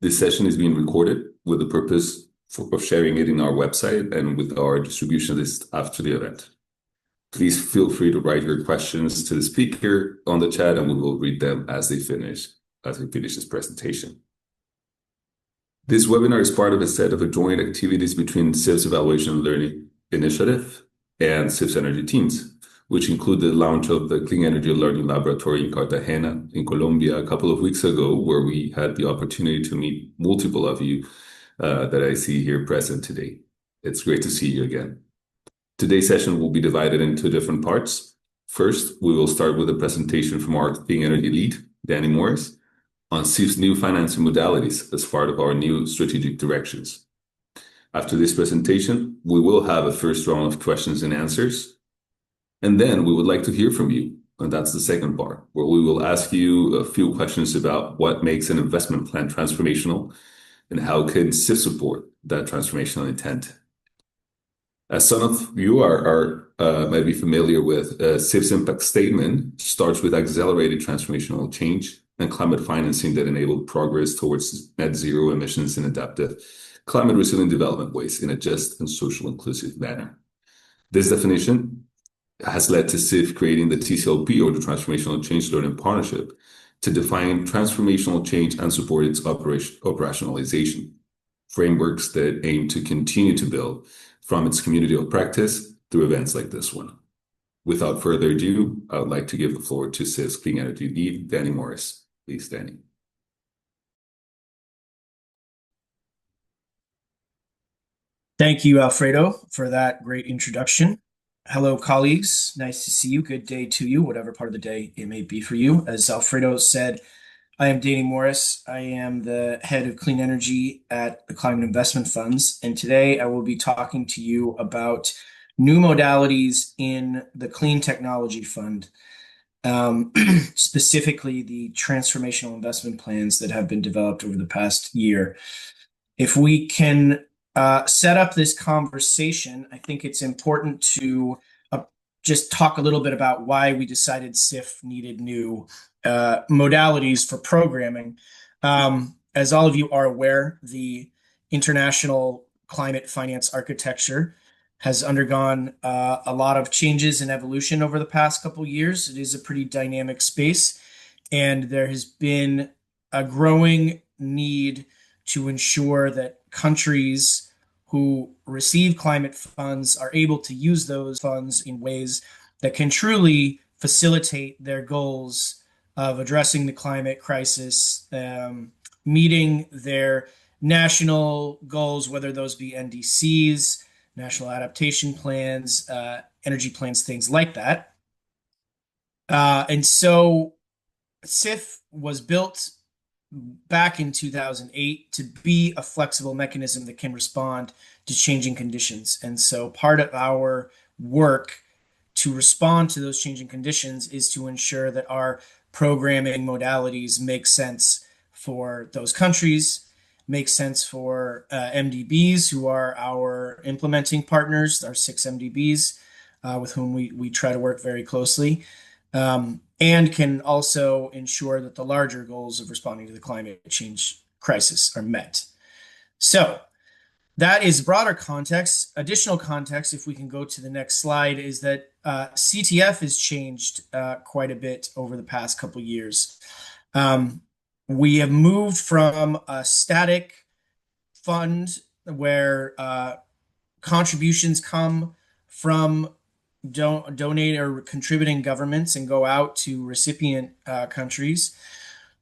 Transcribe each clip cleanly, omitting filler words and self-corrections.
This session is being recorded with the purpose of sharing it in our website and with our distribution list after the event. Please feel free to write your questions to the speaker on the chat, and we will read them as they finish this presentation. This webinar is part of a set of joint activities between CIF's Evaluation and Learning Initiative and CIF's energy teams, which include the launch of the Clean Energy Learning Laboratory in Cartagena, in Colombia, a couple of weeks ago, where we had the opportunity to meet multiple of you that I see here present today. It's great to see you again. Today's session will be divided into different parts. First, we will start with a presentation from our Clean Energy lead, Danny Morris, on CIF's new financing modalities as part of our new strategic directions. After this presentation, we will have a first round of questions and answers. And then we would like to hear from you. And that's the second part, where we will ask you a few questions about what makes an investment plan transformational and how can CIF support that transformational intent. As some of you might be familiar with, CIF's impact statement starts with accelerated transformational change and climate financing that enable progress towards net zero emissions and adaptive climate resilient development ways in a just and social inclusive manner. This definition has led to CIF creating the TCLP, or the Transformational Change Learning Partnership, to define transformational change and support its operationalization, frameworks that aim to continue to build from its community of practice through events like this one. Without further ado, I would like to give the floor to CIF's Clean Energy lead, Danny Morris. Please, Danny. Thank you, Alfredo, for that great introduction. Hello, colleagues. Nice to see you. Good day to you, whatever part of the day it may be for you. As Alfredo said, I am Danny Morris. I am the head of clean energy at the Climate Investment Funds. And today I will be talking to you about new modalities in the Clean Technology Fund, specifically the transformational investment plans that have been developed over the past year. If we can set up this conversation, I think it's important to just talk a little bit about why we decided CIF needed new modalities for programming. As all of you are aware, the international climate finance architecture has undergone a lot of changes and evolution over the past couple of years. It is a pretty dynamic space, and there has been a growing need to ensure that countries who receive climate funds are able to use those funds in ways that can truly facilitate their goals of addressing the climate crisis, meeting their national goals, whether those be NDCs, national adaptation plans, energy plans, things like that. And so CIF was built back in 2008 to be a flexible mechanism that can respond to changing conditions. And so part of our work to respond to those changing conditions is to ensure that our programming modalities make sense for those countries, make sense for MDBs, who are our implementing partners, our 6 MDBs, with whom we try to work very closely, and can also ensure that the larger goals of responding to the climate change crisis are met. So that is broader context. Additional context, if we can go to the next slide, is that CTF has changed quite a bit over the past couple of years. We have moved from a static fund where contributions come from donate or contributing governments and go out to recipient countries,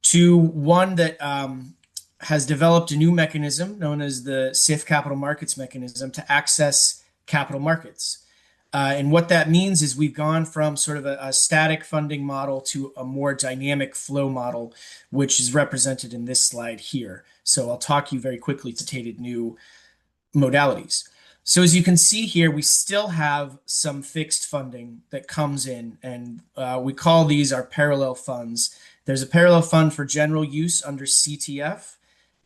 to one that has developed a new mechanism known as the CIF Capital Markets Mechanism to access capital markets. And what that means is we've gone from sort of a static funding model to a more dynamic flow model, which is represented in this slide here. So I'll talk you very quickly to stated new modalities. So as you can see here, we still have some fixed funding that comes in, and we call these our parallel funds. There's a parallel fund for general use under CTF,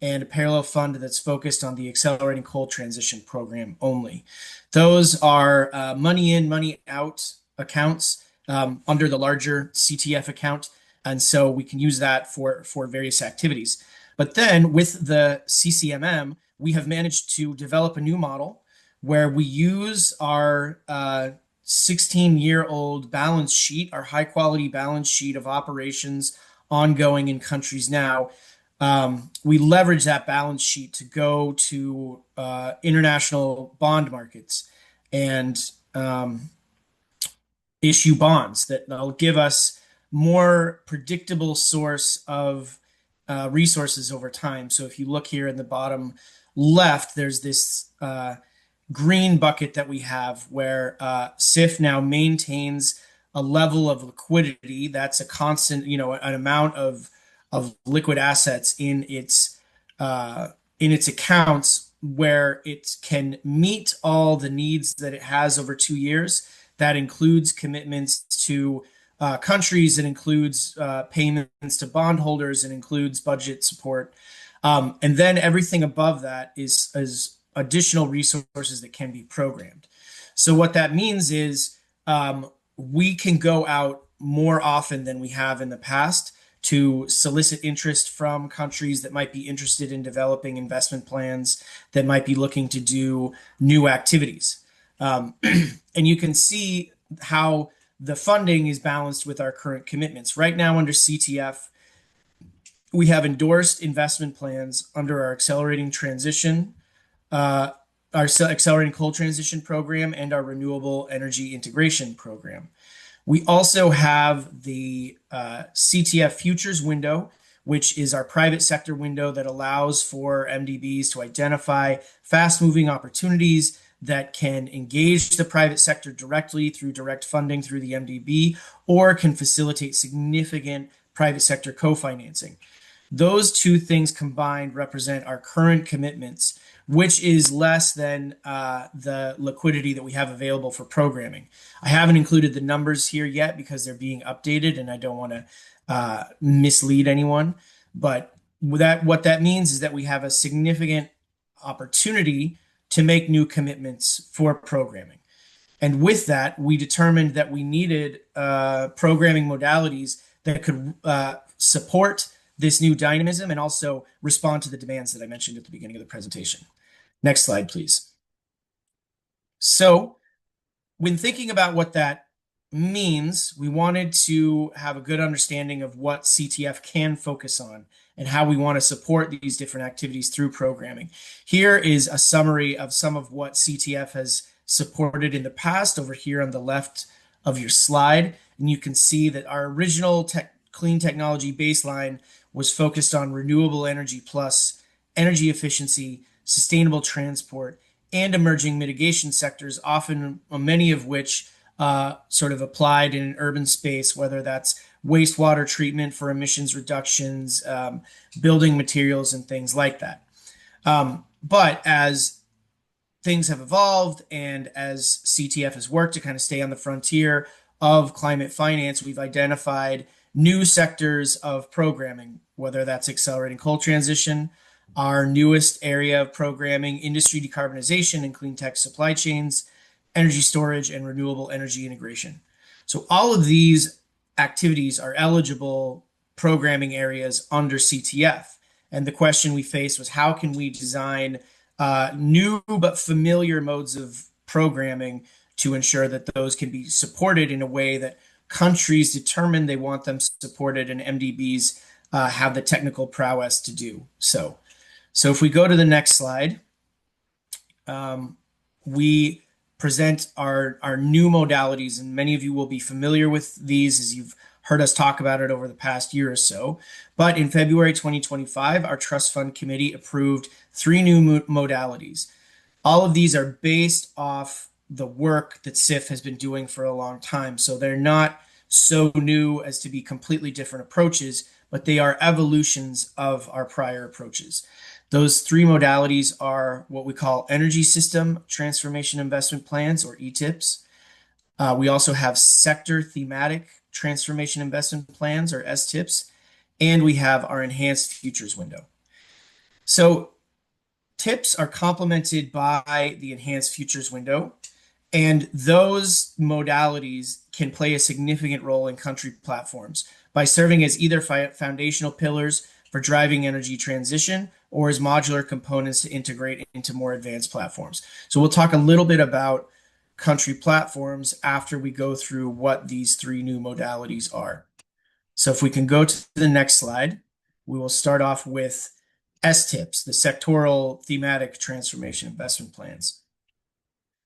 and a parallel fund that's focused on the Accelerating Coal Transition Program only. Those are money in, money out accounts under the larger CTF account, and so we can use that for various activities. But then with the CCMM, we have managed to develop a new model where we use our 16-year-old balance sheet, our high quality balance sheet of operations ongoing in countries now. We leverage that balance sheet to go to international bond markets and issue bonds that will give us more predictable source of resources over time. So if you look here in the bottom left, there's this green bucket that we have where SIF now maintains a level of liquidity that's a constant, an amount of liquid assets in its accounts where it can meet all the needs that it has over 2 years. That includes commitments to countries, it includes payments to bondholders, it includes budget support. And then everything above that is additional resources that can be programmed. So what that means is we can go out more often than we have in the past to solicit interest from countries that might be interested in developing investment plans, that might be looking to do new activities. And you can see how the funding is balanced with our current commitments. Right now, under CTF, we have endorsed investment plans under our accelerating coal transition program and our renewable energy integration program. We also have the CTF futures window, which is our private sector window that allows for MDBs to identify fast-moving opportunities that can engage the private sector directly through direct funding through the MDB, or can facilitate significant private sector co-financing. Those two things combined represent our current commitments, which is less than the liquidity that we have available for programming. I haven't included the numbers here yet because they're being updated and I don't want to mislead anyone. But what that means is that we have a significant opportunity to make new commitments for programming. And with that, we determined that we needed programming modalities that could support this new dynamism and also respond to the demands that I mentioned at the beginning of the presentation. Next slide, please. So when thinking about what that means, we wanted to have a good understanding of what CTF can focus on and how we want to support these different activities through programming. Here is a summary of some of what CTF has supported in the past over here on the left of your slide. And you can see that our original clean technology baseline was focused on renewable energy plus energy efficiency, sustainable transport, and emerging mitigation sectors, often many of which sort of applied in an urban space, whether that's wastewater treatment for emissions reductions, building materials, and things like that. But as things have evolved and as CTF has worked to kind of stay on the frontier of climate finance, we've identified new sectors of programming, whether that's accelerating coal transition, our newest area of programming, industry decarbonization and clean tech supply chains, energy storage, and renewable energy integration. So all of these activities are eligible programming areas under CTF. And the question we faced was, how can we design new but familiar modes of programming to ensure that those can be supported in a way that countries determine they want them supported and MDBs have the technical prowess to do so. So if we go to the next slide, we present our new modalities, and many of you will be familiar with these as you've heard us talk about it over the past year or so. But in February 2025, our Trust Fund Committee approved 3 new modalities. All of these are based off the work that SIF has been doing for a long time. So they're not so new as to be completely different approaches, but they are evolutions of our prior approaches. Those 3 modalities are what we call Energy System Transformation Investment Plans, or ETIPs. We also have Sector Thematic Transformation Investment Plans, or STIPs, and we have our Enhanced Futures Window. So TIPs are complemented by the Enhanced Futures Window, and those modalities can play a significant role in country platforms by serving as either foundational pillars for driving energy transition or as modular components to integrate into more advanced platforms. So we'll talk a little bit about country platforms after we go through what these three new modalities are. So if we can go to the next slide, we will start off with STIPs, the Sectoral Thematic Transformation Investment Plans.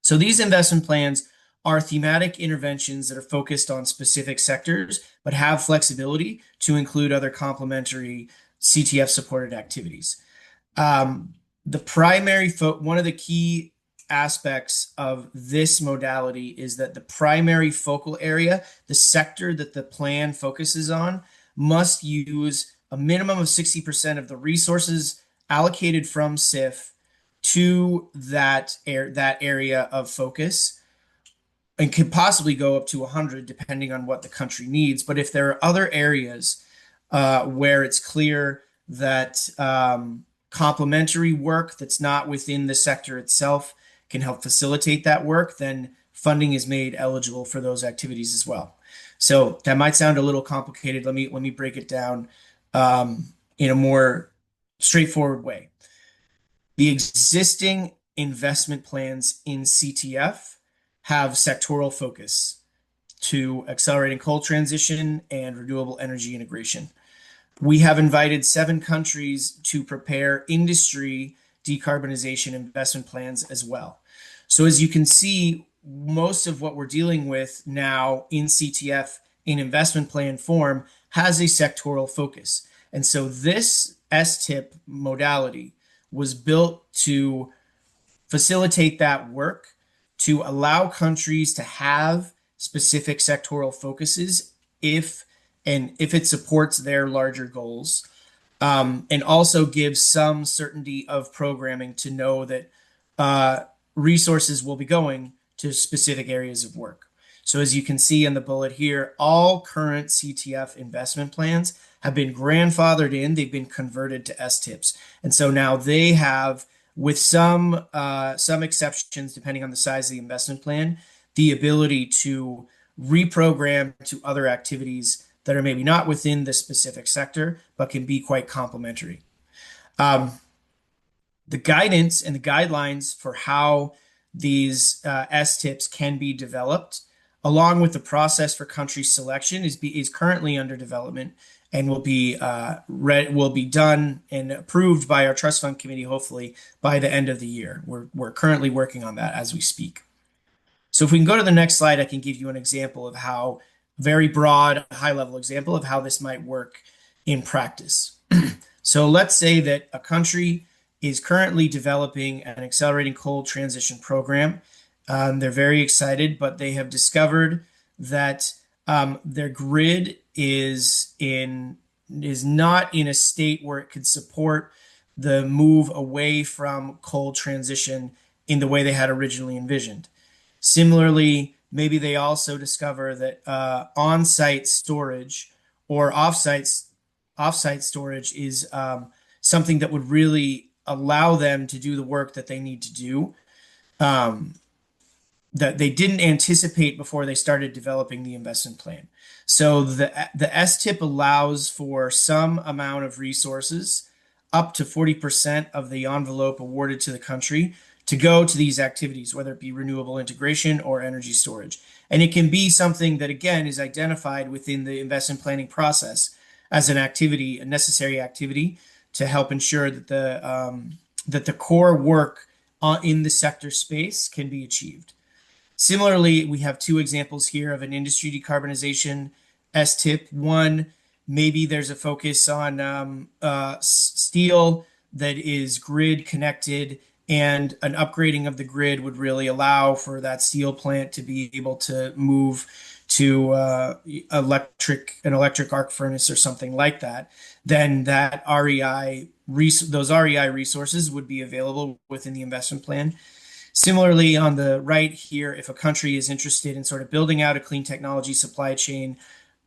So these investment plans are thematic interventions that are focused on specific sectors, but have flexibility to include other complementary CTF-supported activities. The primary one of the key aspects of this modality is that the primary focal area, the sector that the plan focuses on, must use a minimum of 60% of the resources allocated from SIF to that area of focus, and could possibly go up to 100 depending on what the country needs. But if there are other areas where it's clear that complementary work that's not within the sector itself can help facilitate that work, then funding is made eligible for those activities as well. So that might sound a little complicated. Let me break it down in a more straightforward way. The existing investment plans in CTF have sectoral focus to accelerating coal transition and renewable energy integration. We have invited 7 countries to prepare industry decarbonization investment plans as well. So as you can see, most of what we're dealing with now in CTF in investment plan form has a sectoral focus. And so this STIP modality was built to facilitate that work, to allow countries to have specific sectoral focuses if it supports their larger goals, and also gives some certainty of programming to know that resources will be going to specific areas of work. So as you can see in the bullet here, all current CTF investment plans have been grandfathered in. They've been converted to STIPs. And so now they have, with some exceptions, depending on the size of the investment plan, the ability to reprogram to other activities that are maybe not within the specific sector, but can be quite complementary. The guidance and the guidelines for how these STIPs can be developed, along with the process for country selection, is currently under development and will be done and approved by our trust fund committee, hopefully by the end of the year. We're currently working on that as we speak. So if we can go to the next slide, I can give you an example of how, very broad, high-level example of how this might work in practice. So let's say that a country is currently developing an accelerating coal transition program. They're very excited, but they have discovered that their grid is not in a state where it could support the move away from coal transition in the way they had originally envisioned. Similarly, maybe they also discover that on-site storage or off-site storage is something that would really allow them to do the work that they need to do, that they didn't anticipate before they started developing the investment plan. So the STIP allows for some amount of resources, up to 40% of the envelope awarded to the country, to go to these activities, whether it be renewable integration or energy storage. And it can be something that, again, is identified within the investment planning process as an activity, a necessary activity, to help ensure that the core work in the sector space can be achieved. Similarly, we have 2 examples here of an industry decarbonization STIP. One, maybe there's a focus on steel that is grid connected, and an upgrading of the grid would really allow for that steel plant to be able to move to an electric arc furnace or something like that. Then that those REI resources would be available within the investment plan. Similarly, on the right here, if a country is interested in sort of building out a clean technology supply chain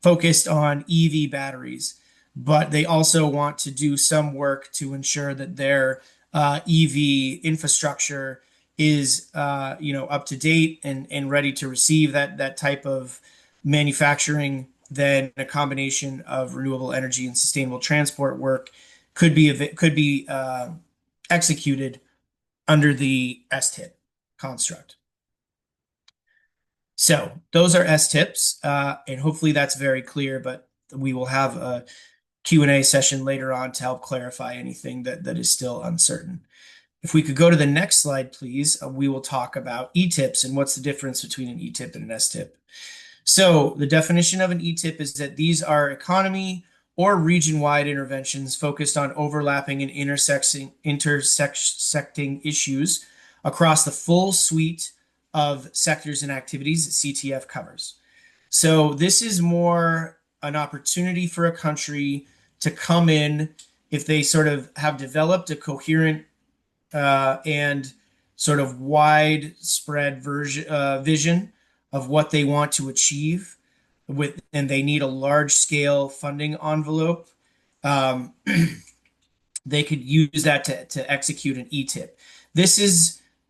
focused on EV batteries, but they also want to do some work to ensure that their EV infrastructure is up to date and ready to receive that type of manufacturing, then a combination of renewable energy and sustainable transport work could be executed under the STIP construct. So those are STIPs, and hopefully that's very clear, but we will have a Q&A session later on to help clarify anything that is still uncertain. If we could go to the next slide, please, we will talk about ETIPs and what's the difference between an ETIP and an STIP. So the definition of an ETIP is that these are economy or region-wide interventions focused on overlapping and intersecting issues across the full suite of sectors and activities that CTF covers. So this is more an opportunity for a country to come in if they sort of have developed a coherent and sort of widespread vision of what they want to achieve and they need a large scale funding envelope. Um, they could use that to execute an ETIP. The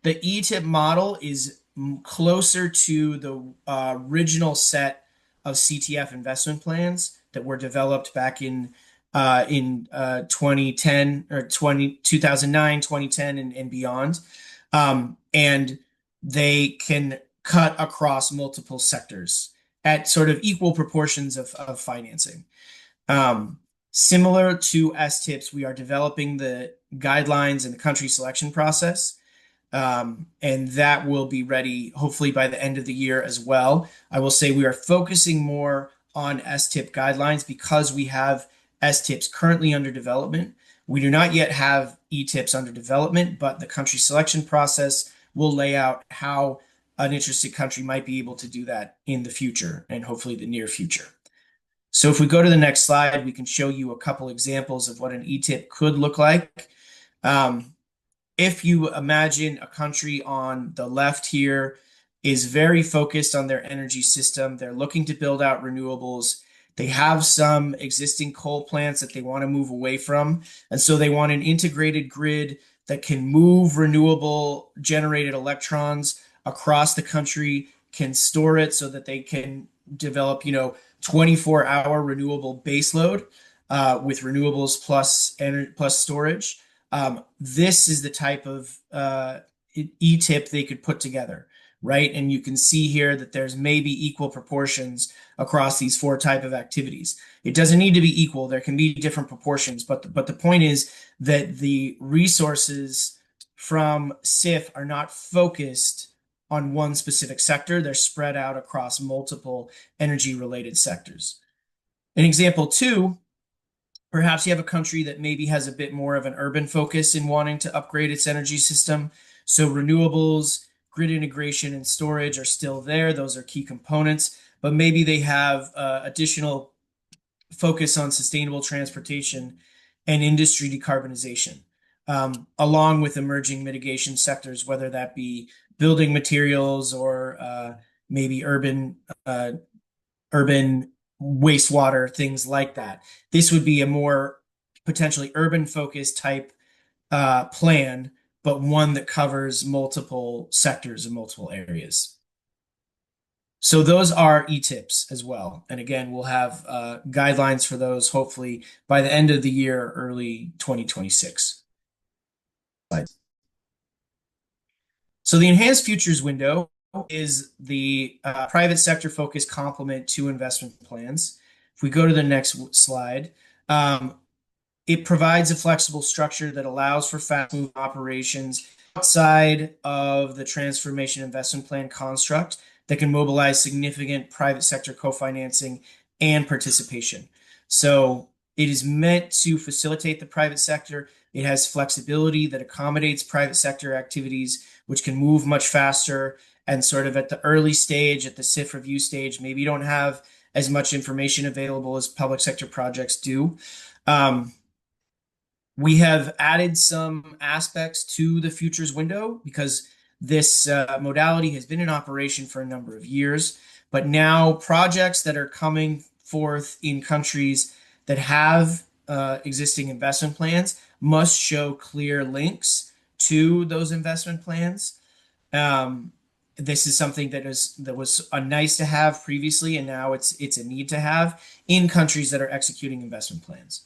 ETIP model is closer to the original set of CTF investment plans that were developed back in 2010 or 2009, 2010, and beyond. And they can cut across multiple sectors at sort of equal proportions of financing. Similar to STIPs, we are developing the guidelines and the country selection process. And that will be ready hopefully by the end of the year as well. I will say we are focusing more on STIP guidelines because we have STIPs currently under development. We do not yet have ETIPs under development, but the country selection process will lay out how an interested country might be able to do that in the future and hopefully the near future. So if we go to the next slide, we can show you a couple examples of what an ETIP could look like. If you imagine a country on the left here is very focused on their energy system, they're looking to build out renewables. They have some existing coal plants that they want to move away from. And so they want an integrated grid that can move renewable generated electrons across the country, can store it so that they can develop, 24-hour renewable baseload with renewables plus storage. This is the type of ETIP they could put together, right? And you can see here that there's maybe equal proportions across these four type of activities. It doesn't need to be equal. There can be different proportions, but the point is that the resources from SIF are not focused on one specific sector. They're spread out across multiple energy-related sectors. In example two, perhaps you have a country that maybe has a bit more of an urban focus in wanting to upgrade its energy system. So renewables, grid integration, and storage are still there. Those are key components, but maybe they have additional focus on sustainable transportation and industry decarbonization, along with emerging mitigation sectors, whether that be building materials or maybe urban wastewater, things like that. This would be a more potentially urban focused type plan, but one that covers multiple sectors and multiple areas. So those are ETIPs as well. And again, we'll have guidelines for those hopefully by the end of the year, early 2026. So the enhanced futures window is the private sector focused complement to investment plans. If we go to the next slide, it provides a flexible structure that allows for fast moving operations outside of the transformation investment plan construct that can mobilize significant private sector co-financing and participation. So it is meant to facilitate the private sector. It has flexibility that accommodates private sector activities, which can move much faster and sort of at the early stage, at the SIF review stage, maybe you don't have as much information available as public sector projects do. We have added some aspects to the futures window because this modality has been in operation for a number of years, but now projects that are coming forth in countries that have existing investment plans must show clear links to those investment plans. This is something that was a nice to have previously, and now it's a need to have in countries that are executing investment plans.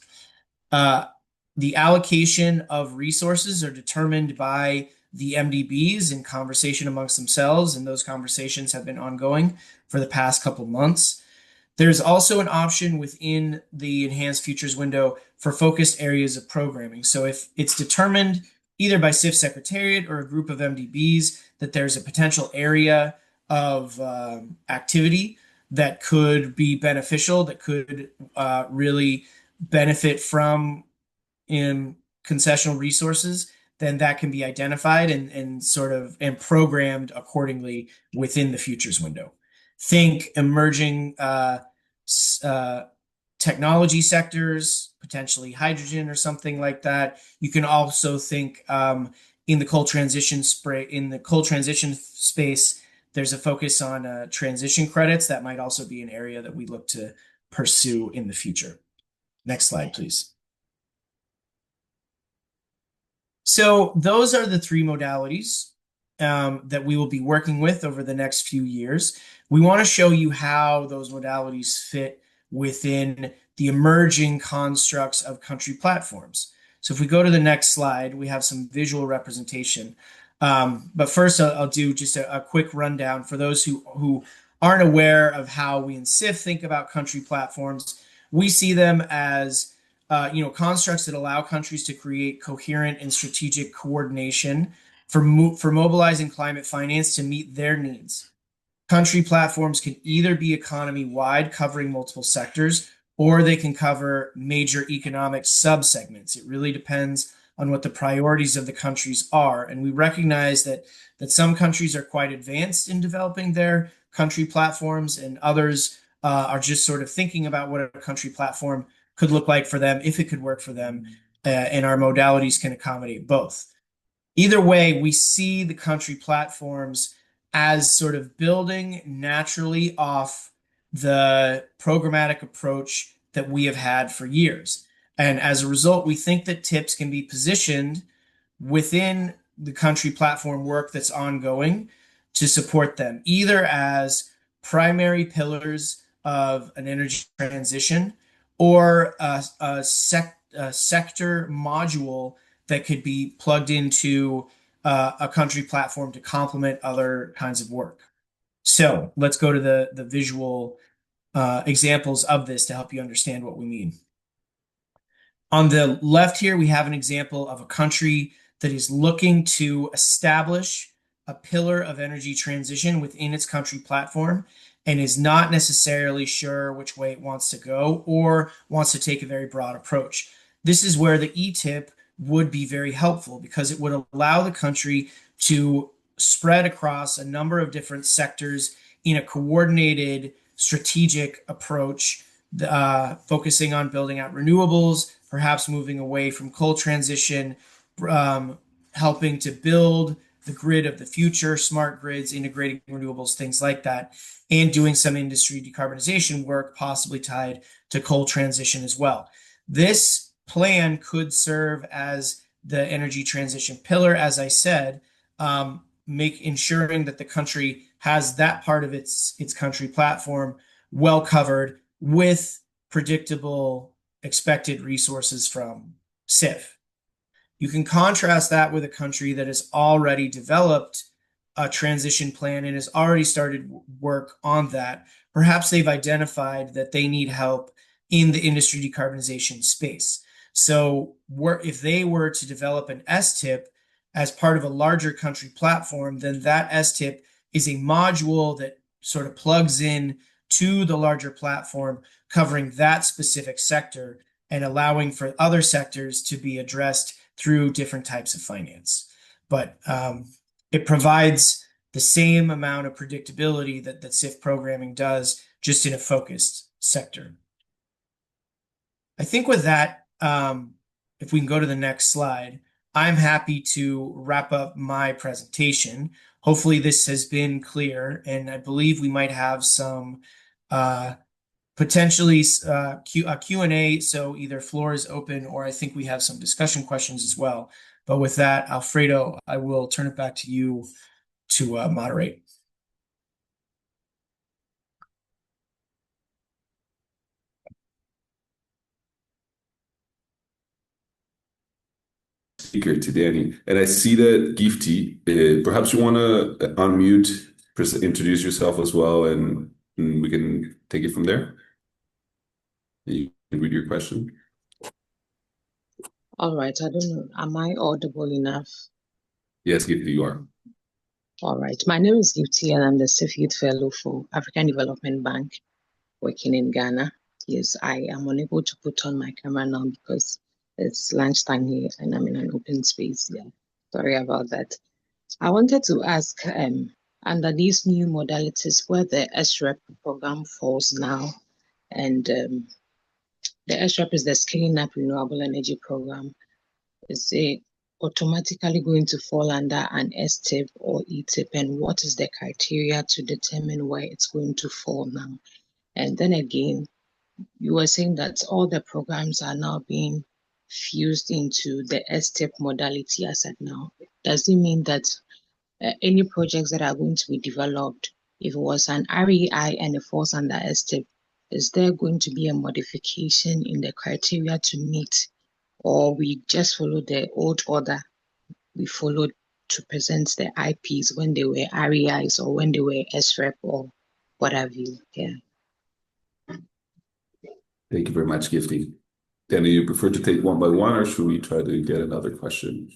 The allocation of resources are determined by the MDBs in conversation amongst themselves, and those conversations have been ongoing for the past couple months. There's also an option within the enhanced futures window for focused areas of programming. So if it's determined either by SIF Secretariat or a group of MDBs that there's a potential area of activity that could be beneficial, that could really benefit from in concessional resources, then that can be identified and sort of and programmed accordingly within the futures window. Think emerging uh, technology sectors, potentially hydrogen or something like that. You can also think in the coal transition space. There's a focus on transition credits. That might also be an area that we look to pursue in the future. Next slide, please. So those are the three modalities that we will be working with over the next few years. We want to show you how those modalities fit within the emerging constructs of country platforms. So if we go to the next slide, we have some visual representation. But first, I'll do just a quick rundown for those who aren't aware of how we in SIF think about country platforms. We see them as constructs that allow countries to create coherent and strategic coordination for mobilizing climate finance to meet their needs. Country platforms can either be economy-wide, covering multiple sectors, or they can cover major economic subsegments. It really depends on what the priorities of the countries are. And we recognize that some countries are quite advanced in developing their country platforms, and others are just sort of thinking about what a country platform could look like for them, if it could work for them, and our modalities can accommodate both. Either way, we see the country platforms as sort of building naturally off the programmatic approach that we have had for years. And as a result, we think that TIPS can be positioned within the country platform work that's ongoing to support them, either as primary pillars of an energy transition or a sector module that could be plugged into a country platform to complement other kinds of work. So let's go to the visual examples of this to help you understand what we mean. On the left here, we have an example of a country that is looking to establish a pillar of energy transition within its country platform and is not necessarily sure which way it wants to go or wants to take a very broad approach. This is where the ETIP would be very helpful because it would allow the country to spread across a number of different sectors in a coordinated strategic approach, focusing on building out renewables, perhaps moving away from coal transition, helping to build the grid of the future, smart grids, integrating renewables, things like that, and doing some industry decarbonization work, possibly tied to coal transition as well. This plan could serve as the energy transition pillar, as I said, ensuring that the country has that part of its country platform well covered with predictable expected resources from SIF. You can contrast that with a country that has already developed a transition plan and has already started work on that. Perhaps they've identified that they need help in the industry decarbonization space. So if they were to develop an STIP as part of a larger country platform, then that STIP is a module that sort of plugs in to the larger platform, covering that specific sector and allowing for other sectors to be addressed through different types of finance. But it provides the same amount of predictability that SIF programming does, just in a focused sector. I think with that, if we can go to the next slide, I'm happy to wrap up my presentation. Hopefully this has been clear, and I believe we might have some potentially a Q&A, so either floor is open or I think we have some discussion questions as well. But with that, Alfredo, I will turn it back to you to moderate. speaker, to Danny. And I see that Gifty, perhaps you want to unmute, introduce yourself as well, and we can take it from there. You can read your question. All right. I don't know. Am I audible enough? Yes, Gifty, you are. All right. My name is Gifty, and I'm the Safe Youth Fellow for African Development Bank working in Ghana. Yes, I am unable to put on my camera now because it's lunchtime here and I'm in an open space. Yeah, sorry about that. I wanted to ask, under these new modalities, where the SREP program falls now, and the SREP is the Scaling Up Renewable Energy Program. Is it automatically going to fall under an STIP or ETIP, and what is the criteria to determine where it's going to fall now? And then again, you were saying that all the programs are now being fused into the STIP modality as at now. Does it mean that any projects that are going to be developed, if it was an REI and it falls under STIP, is there going to be a modification in the criteria to meet, or we just follow the old order we followed to present the IPs when they were REIs or when they were SREP or what have you? Yeah. Thank you very much, Gifty. Danny, you prefer to take one by one, or should we try to get another question?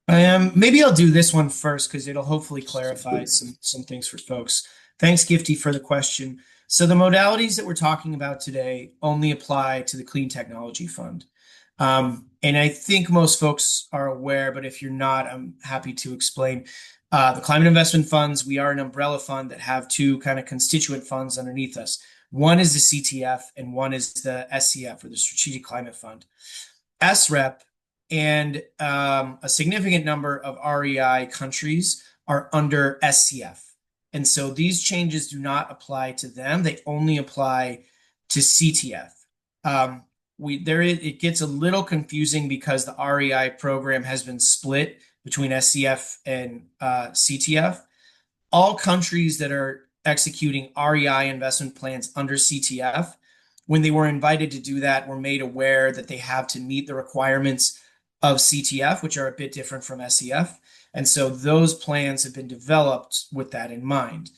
Maybe I'll do this one first because it'll hopefully clarify some things for folks. Thanks, Gifty, for the question. So the modalities that we're talking about today only apply to the Clean Technology Fund. And I think most folks are aware, but if you're not, I'm happy to explain. The Climate Investment Funds, we are an umbrella fund that have two kind of constituent funds underneath us. One is the CTF and one is the SCF, or the Strategic Climate Fund. SREP and a significant number of REI countries are under SCF. And so these changes do not apply to them. They only apply to CTF. It gets a little confusing because the REI program has been split between SCF and CTF. All countries that are executing REI investment plans under CTF, when they were invited to do that, were made aware that they have to meet the requirements of CTF, which are a bit different from SCF. And so those plans have been developed with that in mind.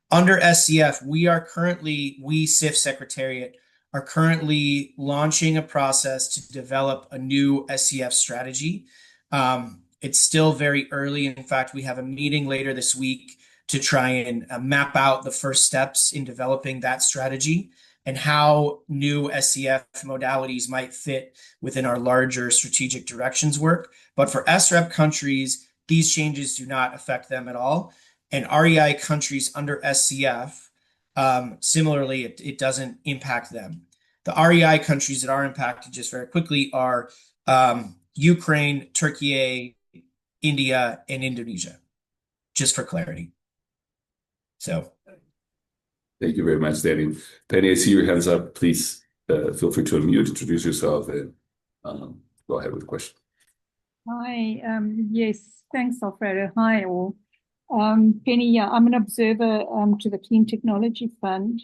Under SCF, we SIF Secretariat are currently launching a process to develop a new SCF strategy. It's still very early. In fact, we have a meeting later this week to try and map out the first steps in developing that strategy and how new SCF modalities might fit within our larger strategic directions work. But for SREP countries, these changes do not affect them at all. And REI countries under SCF, similarly, it doesn't impact them. The REI countries that are impacted, just very quickly, are Ukraine, Turkey, India, and Indonesia, just for clarity. So. Thank you very much, Danny. Danny, I see your hands up. Please feel free to unmute, introduce yourself, and go ahead with the question. Hi. Yes, thanks, Alfredo. Hi, all. Penny, yeah, I'm an observer to the Clean Technology Fund.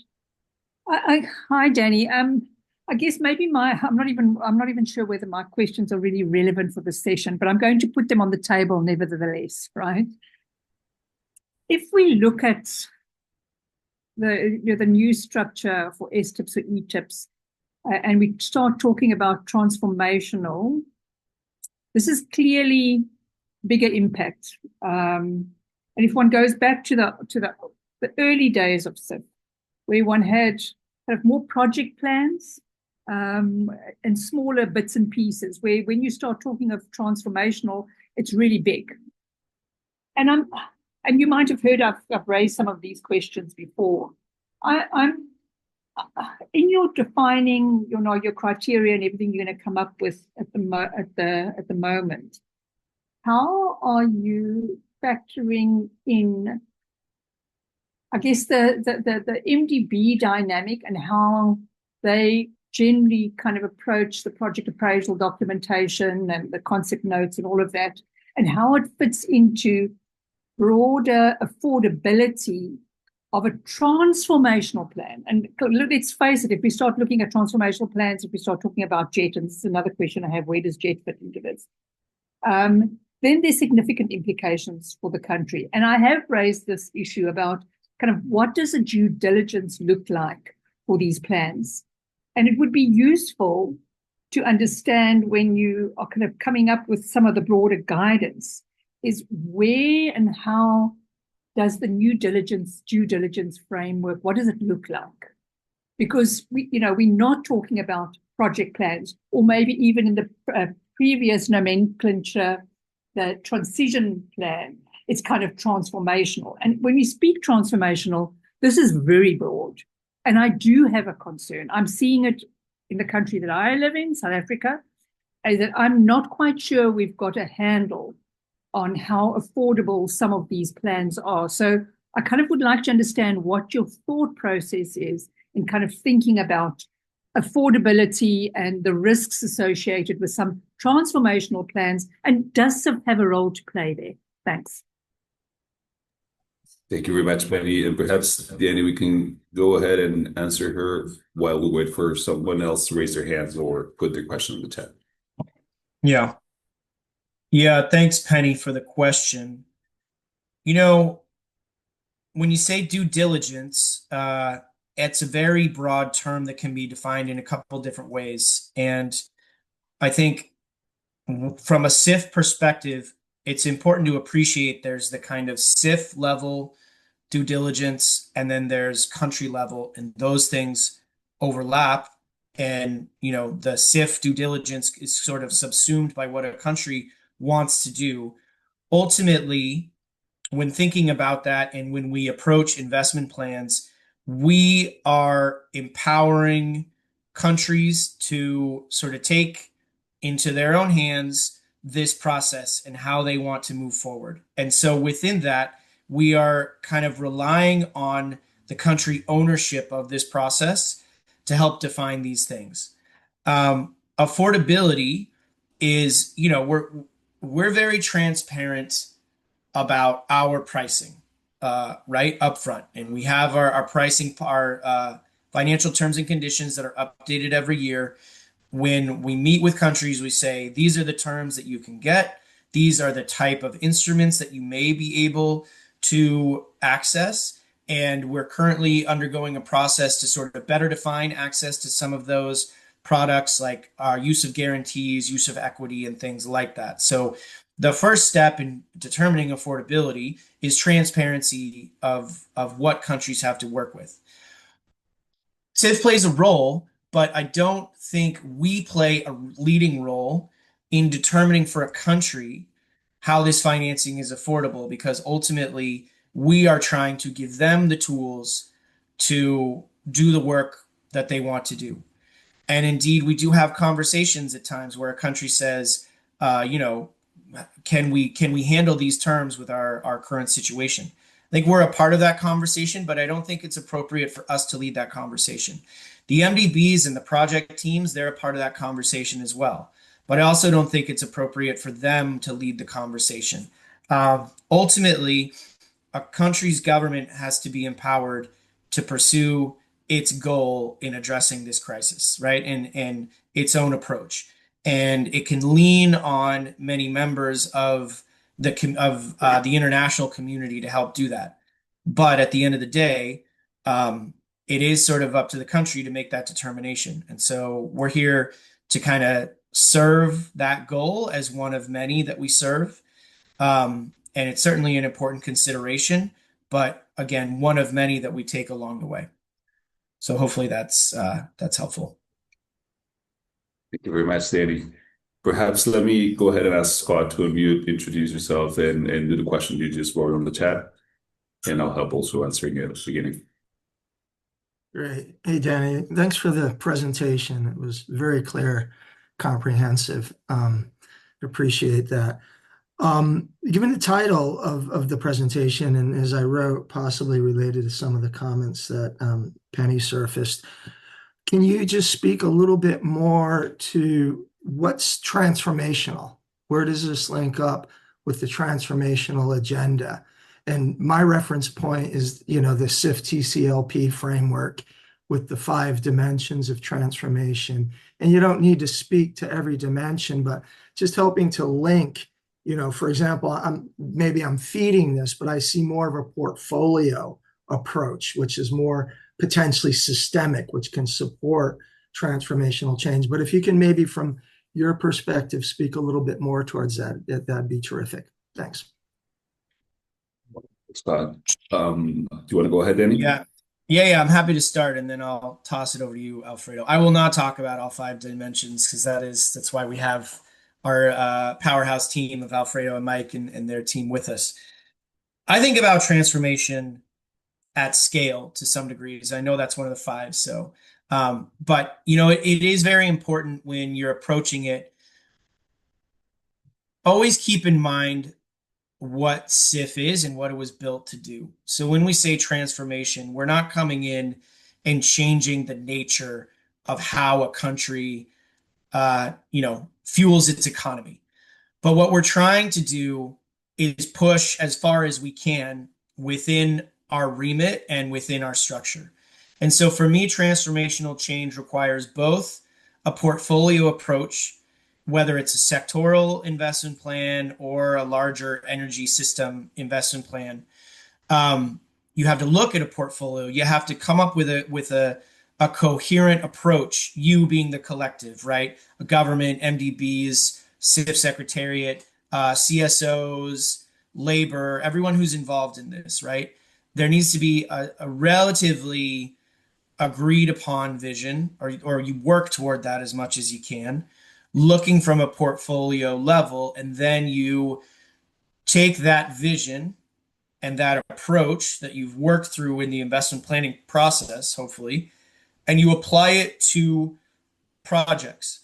Hi, Danny. I guess maybe I'm not even sure whether my questions are really relevant for this session, but I'm going to put them on the table nevertheless, right? If we look at the new structure for STIPs or ETIPs, and we start talking about transformational, this is clearly bigger impact. And if one goes back to the early days of SIP, where one had kind of more project plans and smaller bits and pieces, where when you start talking of transformational, it's really big. And you might have heard I've raised some of these questions before. I'm in your defining, your criteria and everything you're going to come up with at the moment. How are you factoring in, I guess, the MDB dynamic and how they generally kind of approach the project appraisal documentation and the concept notes and all of that, and how it fits into broader affordability of a transformational plan? And let's face it, if we start looking at transformational plans, if we start talking about JET, and this is another question I have, where does JET fit into this? then there's significant implications for the country. And I have raised this issue about kind of what does a due diligence look like for these plans? And it would be useful to understand when you are kind of coming up with some of the broader guidance is where and how does the due diligence framework, what does it look like? Because we're not talking about project plans, or maybe even in the previous nomenclature, the transition plan, it's kind of transformational. And when we speak transformational, this is very broad. And I do have a concern. I'm seeing it in the country that I live in, South Africa, is that I'm not quite sure we've got a handle on how affordable some of these plans are. So I kind of would like to understand what your thought process is in kind of thinking about affordability and the risks associated with some transformational plans, and does SIF have a role to play there? Thanks. Thank you very much, Penny. And perhaps, Danny, we can go ahead and answer her while we wait for someone else to raise their hands or put their question in the chat. Yeah. Yeah, thanks, Penny, for the question. When you say due diligence, it's a very broad term that can be defined in a couple different ways. And I think from a SIF perspective, it's important to appreciate there's the kind of SIF level due diligence, and then there's country level, and those things overlap. And, the SIF due diligence is sort of subsumed by what a country wants to do. Ultimately, when thinking about that and when we approach investment plans, we are empowering countries to sort of take into their own hands this process and how they want to move forward. And so within that, we are kind of relying on the country ownership of this process to help define these things. Affordability is, we're very transparent about our pricing, right up front. And we have our pricing, our financial terms and conditions that are updated every year. When we meet with countries, we say, these are the terms that you can get. These are the type of instruments that you may be able to access. And we're currently undergoing a process to sort of better define access to some of those products, like our use of guarantees, use of equity, and things like that. So the first step in determining affordability is transparency of what countries have to work with. SIF plays a role, but I don't think we play a leading role in determining for a country how this financing is affordable, because ultimately we are trying to give them the tools to do the work that they want to do. And indeed, we do have conversations at times where a country says, can we handle these terms with our current situation? I think we're a part of that conversation, but I don't think it's appropriate for us to lead that conversation. The MDBs and the project teams, they're a part of that conversation as well. But I also don't think it's appropriate for them to lead the conversation. Ultimately, a country's government has to be empowered to pursue its goal in addressing this crisis, right? And its own approach. And it can lean on many members of the international community to help do that. But at the end of the day, it is sort of up to the country to make that determination. And so we're here to kind of serve that goal as one of many that we serve. And it's certainly an important consideration, but again, one of many that we take along the way. So hopefully that's helpful. Thank you very much, Danny. Perhaps let me go ahead and ask Scott to unmute, introduce yourself, and do the question you just wrote on the chat. And I'll help also answering it at the beginning. Great. Hey, Danny, thanks for the presentation. It was very clear, comprehensive. Appreciate that. Given the title of the presentation, and as I wrote, possibly related to some of the comments that Penny surfaced, can you just speak a little bit more to what's transformational? Where does this link up with the transformational agenda? And my reference point is, the SIF TCLP framework with the 5 dimensions of transformation. And you don't need to speak to every dimension, but just helping to link For example, maybe I'm feeding this, but I see more of a portfolio approach, which is more potentially systemic, which can support transformational change. But if you can maybe from your perspective speak a little bit more towards that'd be terrific. Thanks. Scott, do you want to go ahead, Danny? Yeah. I'm happy to start, and then I'll toss it over to you, Alfredo. I will not talk about all 5 dimensions because that's why we have our powerhouse team of Alfredo and Mike and their team with us. I think about transformation at scale to some degrees. I know that's one of the 5. So, but it is very important when you're approaching it. Always keep in mind what SIF is and what it was built to do. So when we say transformation, we're not coming in and changing the nature of how a country, fuels its economy. But what we're trying to do is push as far as we can within our remit and within our structure. And so for me, transformational change requires both a portfolio approach, whether it's a sectoral investment plan or a larger energy system investment plan. You have to look at a portfolio. You have to come up with a coherent approach, you being the collective, right? A government, MDBs, SIF Secretariat, CSOs, labor, everyone who's involved in this, right? There needs to be a relatively agreed upon vision, or you work toward that as much as you can, looking from a portfolio level, and then you take that vision and that approach that you've worked through in the investment planning process, hopefully, and you apply it to projects.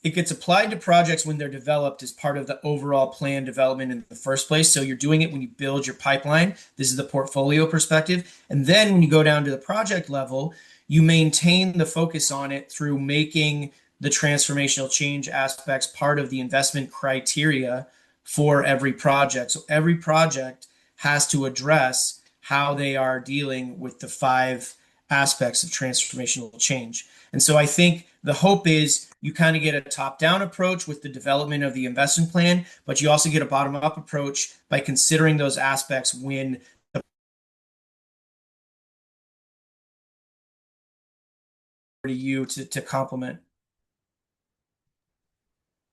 It gets applied to projects when they're developed as part of the overall plan development in the first place. So you're doing it when you build your pipeline. This is the portfolio perspective. And then when you go down to the project level, you maintain the focus on it through making the transformational change aspects part of the investment criteria for every project. So every project has to address how they are dealing with the 5 aspects of transformational change. And so I think the hope is you kind of get a top-down approach with the development of the investment plan, but you also get a bottom-up approach by considering those aspects when you to complement.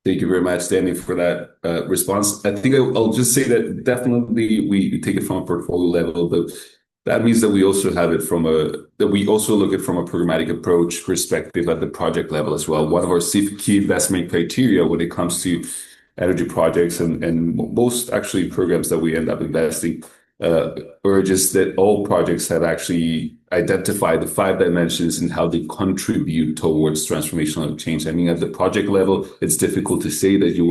Thank you very much, Danny, for that response. I think I'll just say that definitely we take it from a portfolio level, but that means that we also have it that we also look at from a programmatic approach perspective at the project level as well. One of our key investment criteria when it comes to energy projects and most actually programs that we end up investing urges that all projects have actually identified the 5 dimensions and how they contribute towards transformational change. I mean, at the project level, it's difficult to say that you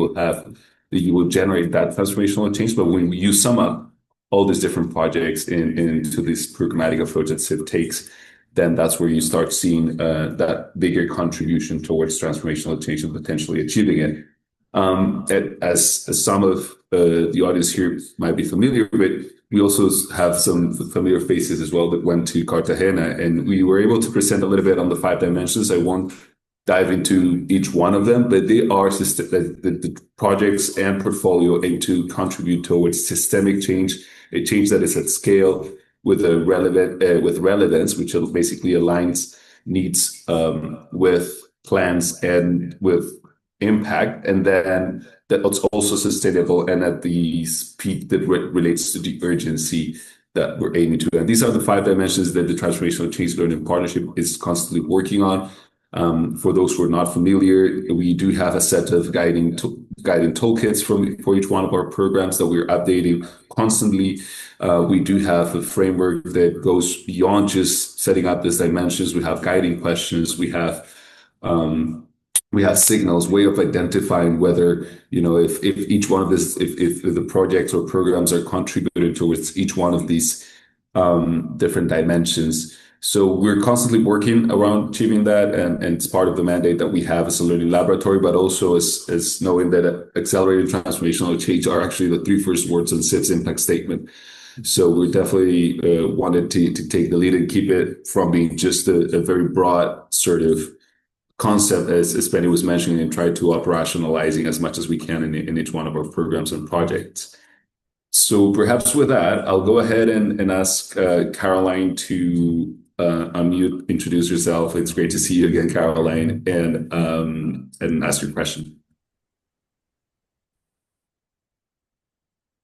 will generate that transformational change, but when you sum up all these different projects into this programmatic approach that SIF takes, then that's where you start seeing that bigger contribution towards transformational change and potentially achieving it. As some of the audience here might be familiar with, we also have some familiar faces as well that went to Cartagena, and we were able to present a little bit on the 5 dimensions. I won't dive into each one of them, but they are the projects and portfolio aim to contribute towards systemic change, a change that is at scale with relevance, which basically aligns needs with plans and with impact, and then that's also sustainable and at the speed that relates to the urgency that we're aiming to. And these are the 5 dimensions that the Transformational Change Learning Partnership is constantly working on. For those who are not familiar, we do have a set of guiding toolkits for each one of our programs that we're updating constantly. We do have a framework that goes beyond just setting up these dimensions. We have guiding questions. We have signals, way of identifying whether, if each one of this, if the projects or programs are contributed towards each one of these different dimensions. So we're constantly working around achieving that, and it's part of the mandate that we have as a learning laboratory, but also as knowing that accelerated transformational change are actually the 3 first words on SIF's impact statement. So we definitely wanted to take the lead and keep it from being just a very broad sort of concept, as Penny was mentioning, and try to operationalizing as much as we can in each one of our programs and projects. So perhaps with that, I'll go ahead and ask Caroline to unmute, introduce yourself. It's great to see you again, Caroline, and ask your question.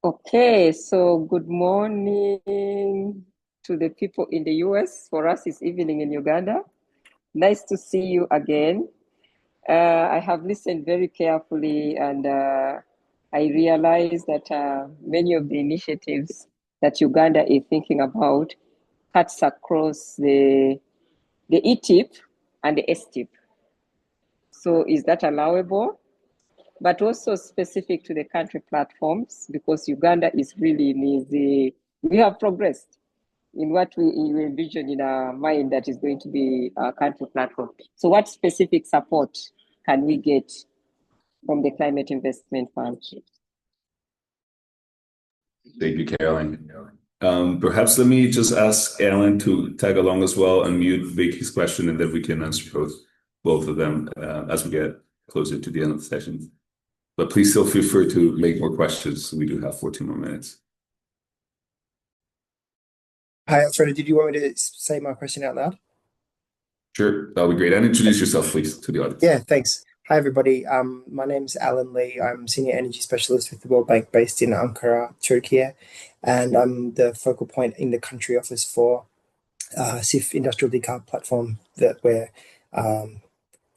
Okay, so good morning to the people in the US. For us, it's evening in Uganda. Nice to see you again. I have listened very carefully, and I realize that many of the initiatives that Uganda is thinking about cuts across the ETIP and the STIP. So is that allowable? But also specific to the country platforms, because Uganda is really we have progressed in what we envision in our mind that is going to be our country platform. So what specific support can we get from the Climate Investment Fund? Thank you, Caroline. Perhaps let me just ask Alan to tag along as well and mute Vicky's question, and then we can answer both of them as we get closer to the end of the session. But please still feel free to make more questions. We do have 14 more minutes. Hi, Alfredo. Did you want me to say my question out loud? Sure, that'll be great. And introduce yourself, please, to the audience. Yeah, thanks. Hi, everybody. My name's Alan Lee. I'm Senior Energy Specialist with the World Bank based in Ankara, Turkey. And I'm the focal point in the country office for SIF Industrial Decarb platform that we're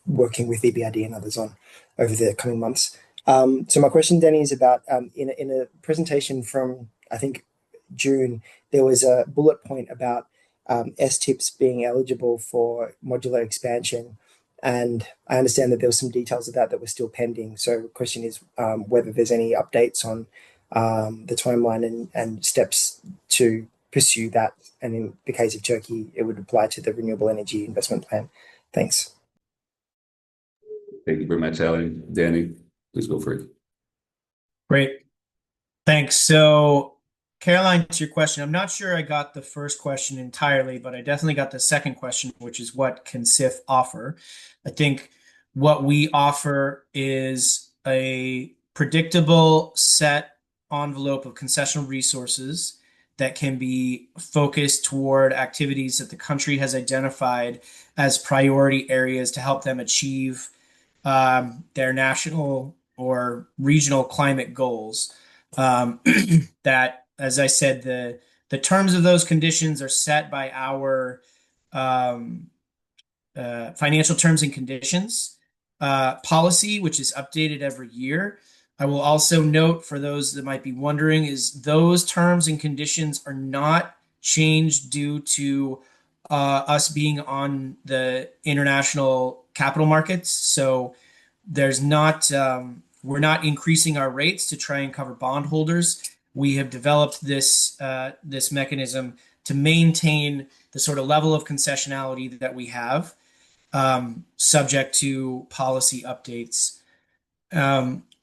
working with EBRD and others on over the coming months. So my question, Danny, is about in a presentation from, I think, June, there was a bullet point about STIPs being eligible for modular expansion. And I understand that there were some details of that were still pending. So the question is whether there's any updates on the timeline and steps to pursue that. And in the case of Turkey, it would apply to the Renewable Energy Investment Plan. Thanks. Thank you very much, Alan. Danny, please go for it. Great. Thanks. So, Caroline, to your question, I'm not sure I got the first question entirely, but I definitely got the second question, which is what can SIF offer? I think what we offer is a predictable set envelope of concessional resources that can be focused toward activities that the country has identified as priority areas to help them achieve their national or regional climate goals. That, as I said, the terms of those conditions are set by our financial terms and conditions policy, which is updated every year. I will also note, for those that might be wondering, is those terms and conditions are not changed due to us being on the international capital markets. So there's not we're not increasing our rates to try and cover bondholders. We have developed this mechanism to maintain the sort of level of concessionality that we have, subject to policy updates.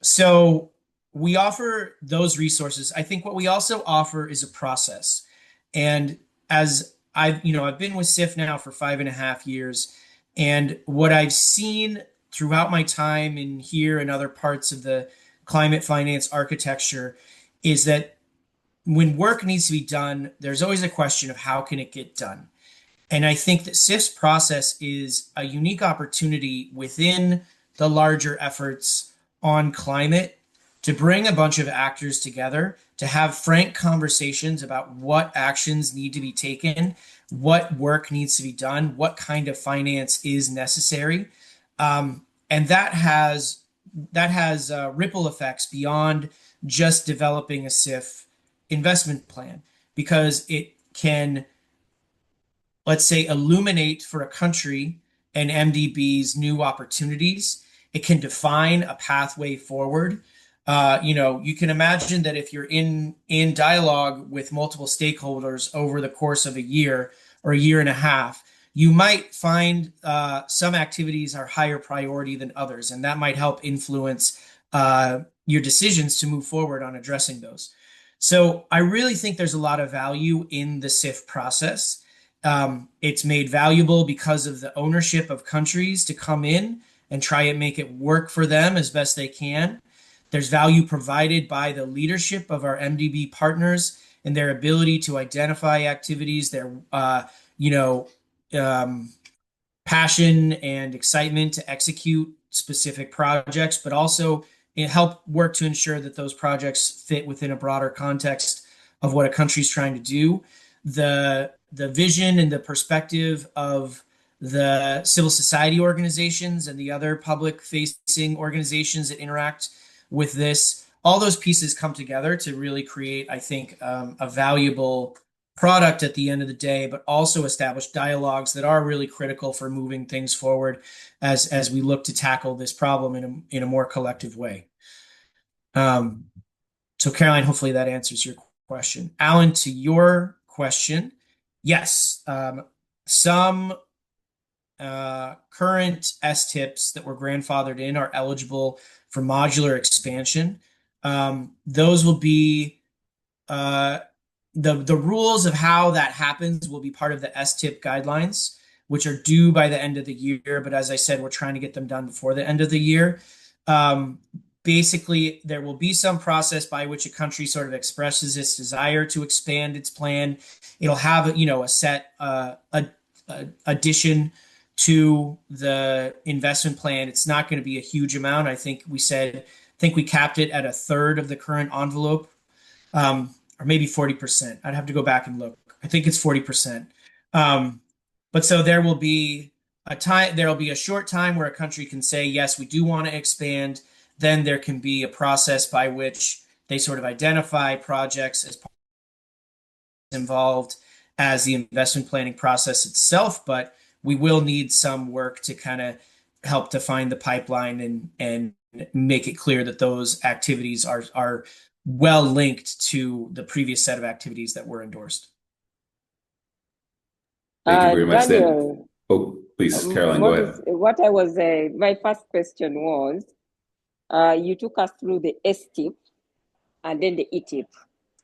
So we offer those resources. I think what we also offer is a process. And as I've been with SIF now for 5.5 years, and what I've seen throughout my time in here and other parts of the climate finance architecture is that when work needs to be done, there's always a question of how can it get done. And I think that SIF's process is a unique opportunity within the larger efforts on climate to bring a bunch of actors together, to have frank conversations about what actions need to be taken, what work needs to be done, what kind of finance is necessary. And that has ripple effects beyond just developing a SIF investment plan, because it can, let's say, illuminate for a country and MDB's new opportunities. It can define a pathway forward. You can imagine that if you're in dialogue with multiple stakeholders over the course of a year or a year and a half, you might find some activities are higher priority than others, and that might help influence your decisions to move forward on addressing those. So I really think there's a lot of value in the SIF process. It's made valuable because of the ownership of countries to come in and try and make it work for them as best they can. There's value provided by the leadership of our MDB partners and their ability to identify activities, their you know, um, passion and excitement to execute specific projects, but also help work to ensure that those projects fit within a broader context of what a country's trying to do. The vision and the perspective of the civil society organizations and the other public facing organizations that interact with this, all those pieces come together to really create, I think, a valuable product at the end of the day, but also establish dialogues that are really critical for moving things forward as we look to tackle this problem in a more collective way. So Caroline, hopefully that answers your question. Alan, to your question, yes, some current STIPs that were grandfathered in are eligible for modular expansion. Those will be the rules of how that happens will be part of the STIP guidelines, which are due by the end of the year. But as I said, we're trying to get them done before the end of the year. Basically, there will be some process by which a country sort of expresses its desire to expand its plan. It'll have, a set addition to the investment plan. It's not going to be a huge amount. I think we capped it at a third of the current envelope, or maybe 40%. I'd have to go back and look. I think it's 40%. But so there will be a short time where a country can say, yes, we do want to expand. Then there can be a process by which they sort of identify projects as involved as the investment planning process itself. But we will need some work to kind of help define the pipeline and make it clear that those activities are well linked to the previous set of activities that were endorsed. Thank you very much, Daniel, Dan. Oh, please, Caroline, go ahead. What I was, my first question was, you took us through the STIP and then the ETIP.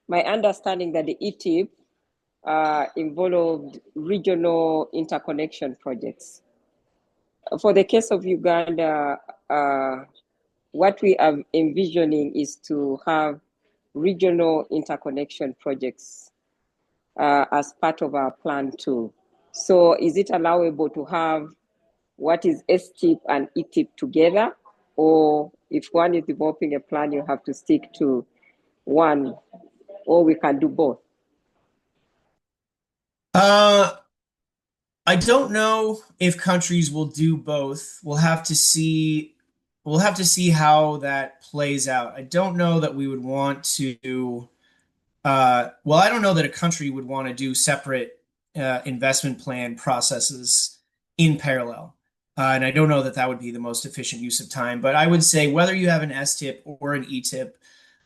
My understanding that the ETIP involved regional interconnection projects. For the case of Uganda, what we are envisioning is to have regional interconnection projects as part of our plan too. So is it allowable to have what is STIP and ETIP together? Or if one is developing a plan, you have to stick to one, or we can do both? I don't know if countries will do both. We'll have to see how that plays out. I don't know that we would want to I don't know that a country would want to do separate investment plan processes in parallel. And I don't know that would be the most efficient use of time. But I would say whether you have an STIP or an ETIP,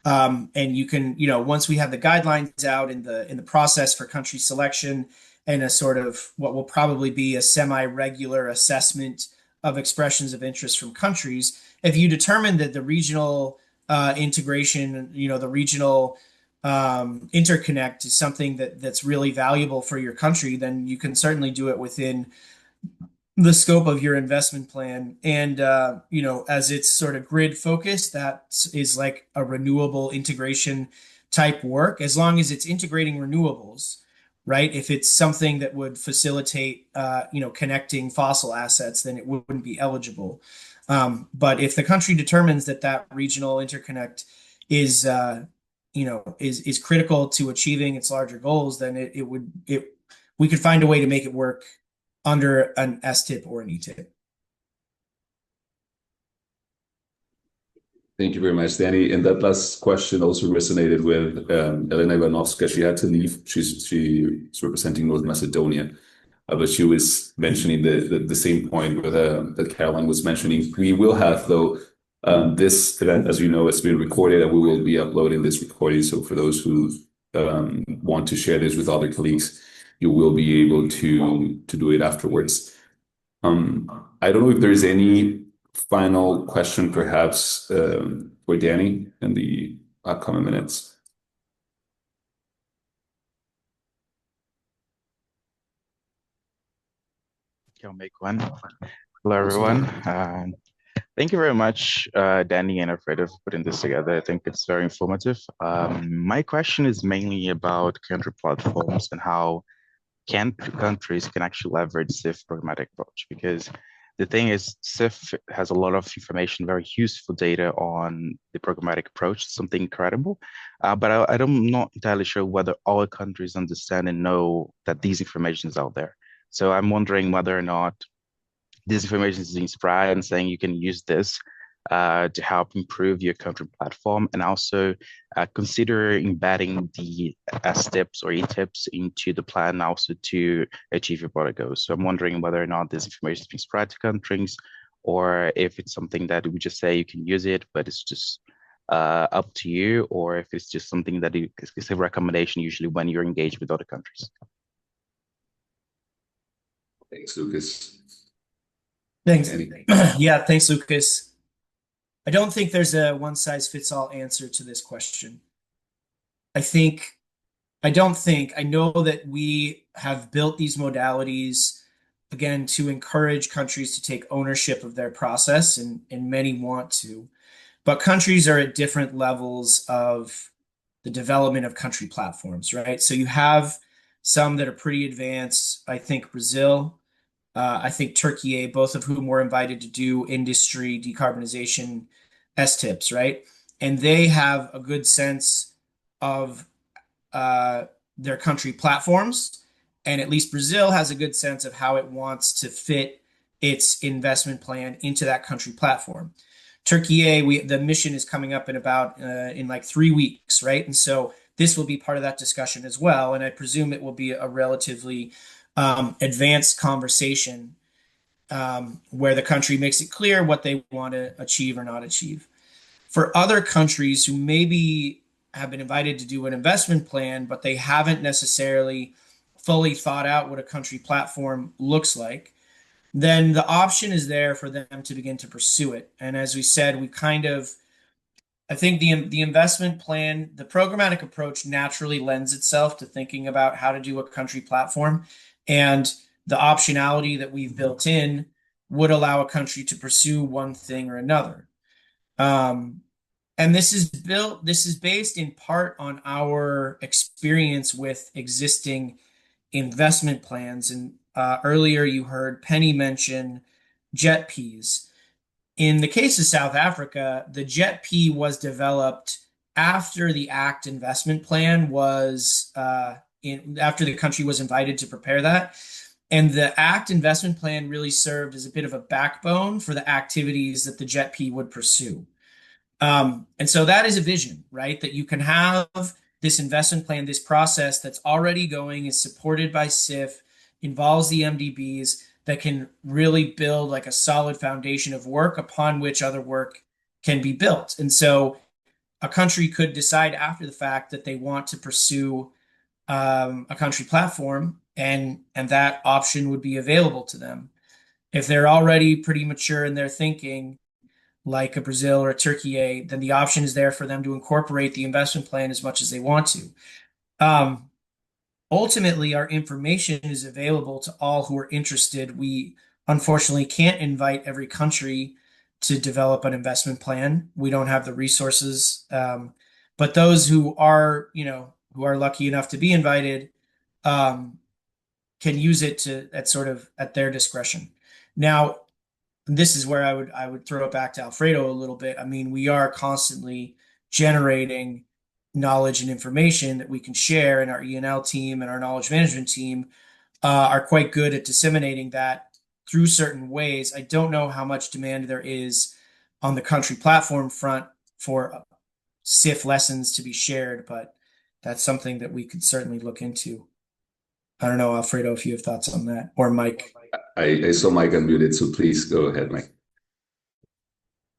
and you can, once we have the guidelines out in the process for country selection and a sort of what will probably be a semi-regular assessment of expressions of interest from countries, if you determine that the regional integration, the regional interconnect is something that's really valuable for your country, then you can certainly do it within the scope of your investment plan. And, as it's sort of grid focused, that is like a renewable integration type work, as long as it's integrating renewables, right? If it's something that would facilitate, connecting fossil assets, then it wouldn't be eligible. But if the country determines that regional interconnect is critical to achieving its larger goals, then we could find a way to make it work under an STIP or an ETIP. Thank you very much, Danny. And that last question also resonated with Elena Ivanovska. She had to leave. She's representing North Macedonia, but she was mentioning the same point that Caroline was mentioning. We will have, though, this event, as you know, has been recorded, and we will be uploading this recording. So for those who want to share this with other colleagues, you will be able to do it afterwards. I don't know if there is any final question, perhaps, for Danny in the upcoming minutes. I'll make one. Hello, everyone. Thank you very much, Danny and Alfredo, for putting this together. I think it's very informative. My question is mainly about country platforms and how countries can actually leverage SIF programmatic approach, because the thing is SIF has a lot of information, very useful data on the programmatic approach, something incredible. But I'm not entirely sure whether all countries understand and know that these information is out there. So I'm wondering whether or not this information is being spread and saying you can use this to help improve your content platform, and also consider embedding the S tips or E tips into the plan also to achieve your product goals. So I'm wondering whether or not this information is being spread to countries, or if it's something that we just say you can use it, but it's just up to you, or if it's just something that is a recommendation usually when you're engaged with other countries. Thanks, Lucas. Thanks. Andy? Yeah, thanks, Lucas. I don't think there's a one-size-fits-all answer to this question. I know that we have built these modalities, again, to encourage countries to take ownership of their process, and many want to. But countries are at different levels of the development of country platforms, right? So you have some that are pretty advanced. I think Brazil, I think Turkey, both of whom were invited to do industry decarbonization S-tips, right? And they have a good sense of their country platforms. And at least Brazil has a good sense of how it wants to fit its investment plan into that country platform. Turkey, the mission is coming up in like 3 weeks, right? And so this will be part of that discussion as well. And I presume it will be a relatively advanced conversation where the country makes it clear what they want to achieve or not achieve. For other countries who maybe have been invited to do an investment plan, but they haven't necessarily fully thought out what a country platform looks like, then the option is there for them to begin to pursue it. And as we said, I think the investment plan, the programmatic approach naturally lends itself to thinking about how to do a country platform. And the optionality that we've built in would allow a country to pursue one thing or another. And this is based in part on our experience with existing investment plans. And earlier you heard Penny mention JETPs. In the case of South Africa, the JETP was developed after the ACT investment plan was after the country was invited to prepare that. And the ACT investment plan really served as a bit of a backbone for the activities that the JETP would pursue. And so that is a vision, right? That you can have this investment plan, this process that's already going, is supported by SIF, involves the MDBs, that can really build like a solid foundation of work upon which other work can be built. And so a country could decide after the fact that they want to pursue a country platform, and that option would be available to them. If they're already pretty mature in their thinking, like a Brazil or a Turkey, then the option is there for them to incorporate the investment plan as much as they want to. Ultimately, our information is available to all who are interested. We unfortunately can't invite every country to develop an investment plan. We don't have the resources. But those who are lucky enough to be invited, can use it at their discretion. Now, this is where I would throw it back to Alfredo a little bit. I mean, we are constantly generating knowledge and information that we can share, and our E&L team and our knowledge management team are quite good at disseminating that through certain ways. I don't know how much demand there is on the country platform front for SIF lessons to be shared, but that's something that we could certainly look into. I don't know, Alfredo, if you have thoughts on that, or Mike. I saw Mike unmuted, so please go ahead, Mike.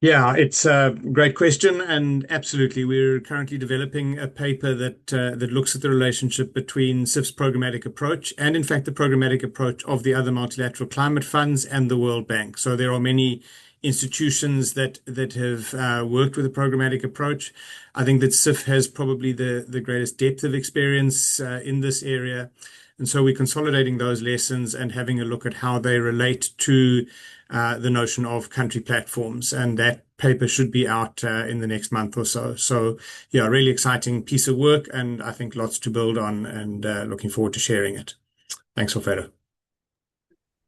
Yeah, it's a great question, and absolutely, we're currently developing a paper that looks at the relationship between SIF's programmatic approach and, in fact, the programmatic approach of the other multilateral climate funds and the World Bank. So there are many institutions that have worked with a programmatic approach. I think that CIF has probably the greatest depth of experience in this area. And so we're consolidating those lessons and having a look at how they relate to the notion of country platforms. And that paper should be out in the next month or so. So yeah, really exciting piece of work, and I think lots to build on, and looking forward to sharing it. Thanks, Alfredo.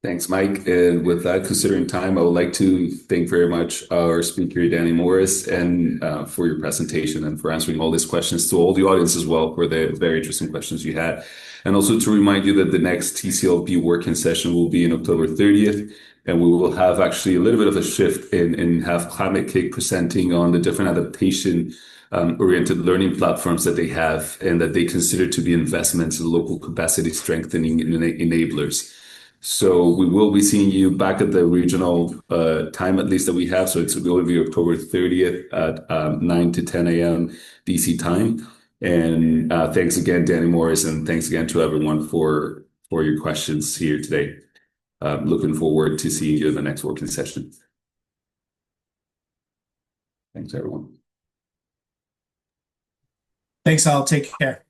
Thanks, Mike. And with that, considering time, I would like to thank very much our speaker, Danny Morris, and for your presentation and for answering all these questions, to all the audience as well for the very interesting questions you had. And also to remind you that the next TCLP working session will be in October 30th. And we will have actually a little bit of a shift and have Climate Cake presenting on the different adaptation oriented learning platforms that they have and that they consider to be investments in local capacity strengthening enablers. So we will be seeing you back at the regional time, at least that we have. So it's going to be October 30th at 9 to 10 a.m. DC time. And thanks again, Danny Morris, and thanks again to everyone for your questions here today. Looking forward to seeing you in the next working session. Thanks, everyone. Thanks, all. Take care.